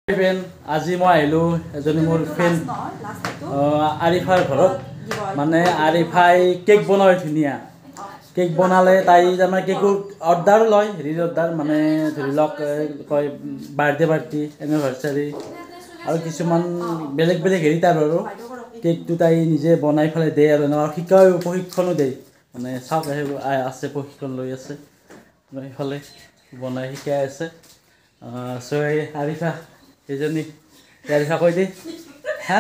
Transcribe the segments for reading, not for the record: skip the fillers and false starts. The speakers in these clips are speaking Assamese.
ফ্ৰেণ্ড আজি মই আহিলোঁ এজনী মোৰ ফ্ৰেণ্ড আৰিফাৰ ঘৰত মানে আৰিফাই কেক বনায় ধুনীয়া কেক বনালে তাই তাৰমানে কেকৰ অৰ্ডাৰ লয় হেৰিৰ অৰ্ডাৰ মানে ধৰি লওক কয় বাৰ্থডে পাৰ্টি এনিভাৰ্চাৰী আৰু কিছুমান বেলেগ বেলেগ হেৰি তাৰ আৰু কেকটো তাই নিজে বনাই পেলাই দিয়ে আৰু এনেকুৱা শিকায় প্ৰশিক্ষণো দিয়ে মানে চাওক আছে প্ৰশিক্ষণ লৈ আছে সেইফালে বনাই শিকাই আছে চ' এই আৰিফা এইজনী আৰিফা কৈ দে হা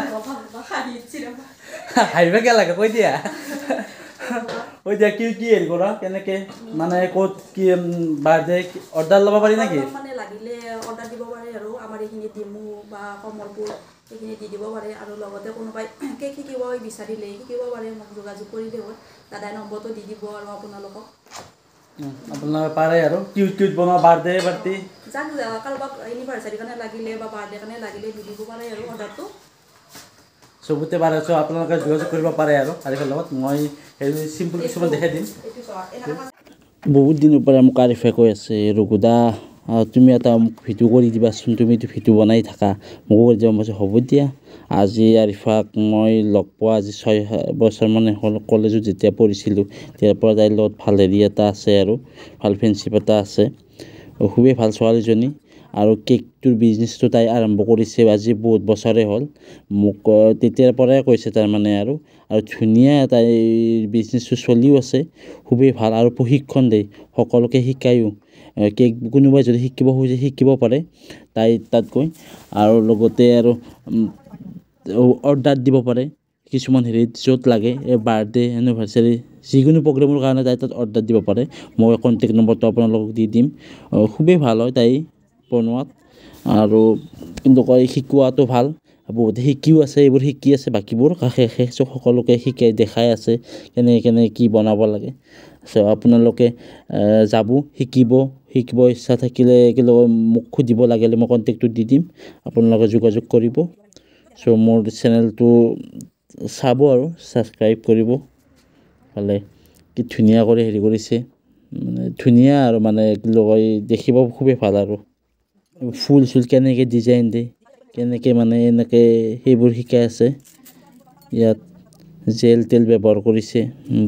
হাৰিবা কে লাগে কৈ দিয়া কৈ দিয়া কি কি হেৰি কৰা কেনেকৈ মানে ক'ত কি বাৰ্থডে অৰ্ডাৰ ল'ব পাৰি নেকি মানে লাগিলে অৰ্ডাৰ দিব পাৰে আৰু আমাৰ এইখিনি ডিমু বা কমলপুৰ সেইখিনি দি দিব পাৰে আৰু লগতে কোনোবাই কেক শিকিব বিচাৰিলে শিকিব পাৰে মোক যোগাযোগ কৰিলে হ'ল দাদাই নম্বৰটো দি দিব আৰু আপোনালোকক আপোনালোকে পাৰে আৰু কিউট কিউট বনোৱা বাৰ্থডে পাৰ্টি যাক কাৰোবাক এনিভাৰ্চাৰীৰ কাৰণে লাগিলে বা বাৰ্থডে কাৰণে লাগিলে দি দিব পাৰে আৰু অৰ্ডাৰটো চবতে পাৰে চ' আপোনালোকে যোগাযোগ কৰিব পাৰে আৰু আৰিফাৰ লগত মই হেৰি চিম্পুল কিছুমান দেখাই দিম বহুত দিনৰ পৰা মোক আৰিফাই কৈ আছে ৰঘুদা তুমি এটা মোক ভিডিঅ' কৰি দিবাচোন তুমিতো ভিডিঅ' বনাই থাকা মোকো কৰি দিবা মই হ'ব দিয়া আজি আৰিফাক মই লগ পোৱা আজি 6 বছৰমানে হ'ল কলেজত যেতিয়া পঢ়িছিলোঁ তেতিয়াৰ পৰা তাইৰ লগত ভাল হেৰি এটা আছে আৰু ভাল ফ্ৰেণ্ডশ্বিপ এটা আছে খুবেই ভাল ছোৱালীজনী আৰু কেকটোৰ বিজনেছটো তাই আৰম্ভ কৰিছে আজি বহুত বছৰে হ'ল মোক তেতিয়াৰ পৰাই কৈছে তাৰমানে আৰু ধুনীয়া তাইৰ বিজনেছটো চলিও আছে খুবেই ভাল আৰু প্ৰশিক্ষণ দিয়ে সকলোকে শিকায়ো কেক কোনোবাই যদি শিকিব খোজে শিকিব পাৰে তাই তাত গৈ আৰু লগতে আৰু অৰ্ডাৰ দিব পাৰে কিছুমান হেৰিত য'ত লাগে এই বাৰ্থডে এনিভাৰ্চাৰী যিকোনো প্ৰগ্ৰেমৰ কাৰণে তাই তাত অৰ্ডাৰ দিব পাৰে মই কণ্টেক্ট নম্বৰটো আপোনালোকক দি দিম খুবেই ভাল হয় তাই বনোৱাত আৰু কিন্তু কয় শিকোৱাটো ভাল বহুতে শিকিও আছে এইবোৰ শিকি আছে বাকীবোৰ কাষে সকলোকে শিকাই দেখাই আছে কেনে কি বনাব লাগে চ' আপোনালোকে যাব শিকিব ইচ্ছা থাকিলে মোক সুধিব লাগিলে মই কণ্টেক্টটো দি দিম আপোনালোকে যোগাযোগ কৰিব চ' মোৰ চেনেলটো চাব আৰু ছাবস্ক্ৰাইব কৰিব ভালে কি ধুনীয়া কৰি হেৰি কৰিছে মানে ধুনীয়া আৰু মানে দেখিব খুবেই ভাল আৰু ফুল চুল কেনেকৈ ডিজাইন দিয়ে কেনেকৈ মানে এনেকৈ সেইবোৰ শিকাই আছে ইয়াত জেল তেল ব্যৱহাৰ কৰিছে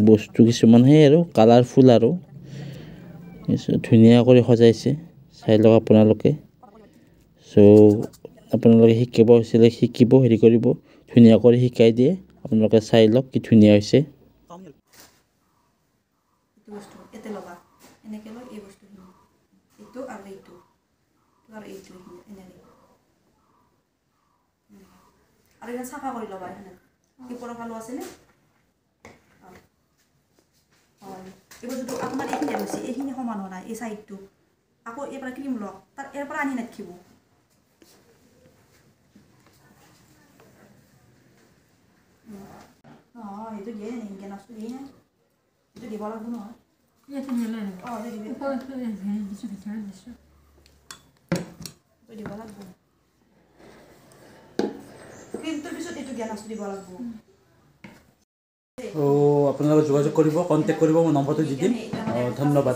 বস্তু কিছুমান সেই আৰু কালাৰফুল আৰু ধুনীয়া কৰি সজাইছে চাই লওক আপোনালোকে চ' আপোনালোকে শিকিব হেৰি কৰিব ধুনীয়া কৰি শিকাই দিয়ে আপোনালোকে চাই লওক কি ধুনীয়া হৈছে আৰু এটা চাফা কৰি ল'বা কি পৰফালো আছেনে এইবোৰ যদি আপোনাৰ এইখিনি হৈছে এইখিনি সমান হোৱা নাই এই চাইডটো আকৌ এইবাৰ ক্ৰীম লওক তাৰ ইয়াৰ পৰা আনি নাথাকিব সেইটো দিয়ে নাই গেনাচটো দিয়ে নাই এইটো দিব লাগিব নহয় দিব লাগিব ক্ৰীমটোৰ পিছত এইটো গেনাচটো দিব লাগিব আপোনালোকে যোগাযোগ কৰিব কণ্টেক্ট কৰিব মই নম্বৰটো দি দিম ধন্যবাদ